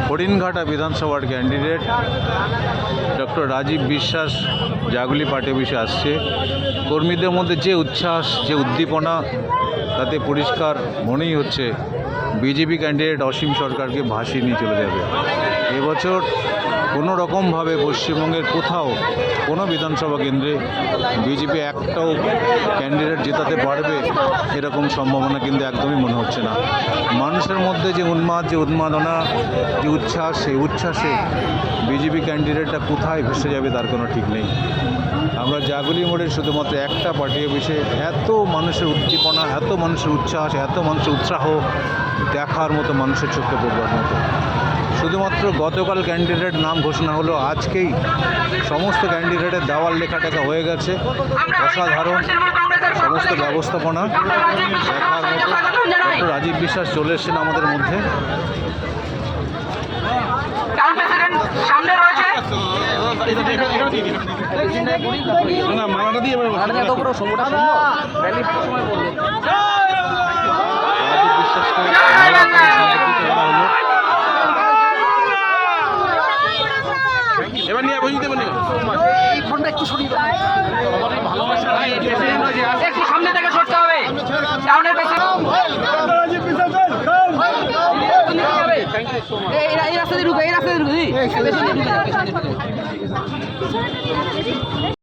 হরিণঘাটা বিধানসভার candidate doctor Rajib বিশ্বাস জাগুলি party অফিসে আসছে। কর্মীদের মধ্যে যে উচ্ছ্বাস, যে উদ্দীপনা, তাতে পরিষ্কার মনেই হচ্ছে বিজেপি ক্যান্ডিডেট অসীম সরকারকে ভাসিয়ে নিয়ে চলে যাবে। এবছর কোনো রকমভাবে পশ্চিমবঙ্গের কোথাও কোনো বিধানসভা কেন্দ্রে বিজেপি একটাও ক্যান্ডিডেট জেতাতে পারবে এরকম সম্ভাবনা কিন্তু একদমই মনে হচ্ছে না। মানুষের মধ্যে যে উন্মাদ, যে উন্মাদনা, যে উচ্ছ্বাস, সেই উচ্ছ্বাসে বিজেপি ক্যান্ডিডেটটা কোথায় ভেসে যাবে তার কোনো ঠিক নেই। আমরা জাগুলি মোড়ে শুধুমাত্র একটা পার্টি অফিসে এত মানুষের উদ্দীপনা, এত মানুষের উচ্ছ্বাস, এত মানুষের উৎসাহ দেখার মতো, মানুষের চোখে পড়বার মতো। শুধুমাত্র গতকাল ক্যান্ডিডেট নাম ঘোষণা হলো, আজকেই সমস্ত ক্যান্ডিডেটের দেওয়াল লেখাটাকা হয়ে গেছে। অসাধারণ সমস্ত ব্যবস্থাপনা দেখার মতো। ডক্টর রাজীব বিশ্বাস চলে এসেছেন আমাদের মধ্যে। এবার নিয়ে বুঝতে পারি এই ফোনটা একটু সরিয়ে দাও, একটু সামনে থেকে সরতে হবে। টাউনের পেছনে এই রাস্তা দিয়ে ঢুকে, এই রাস্তা দিয়ে ঢুকে।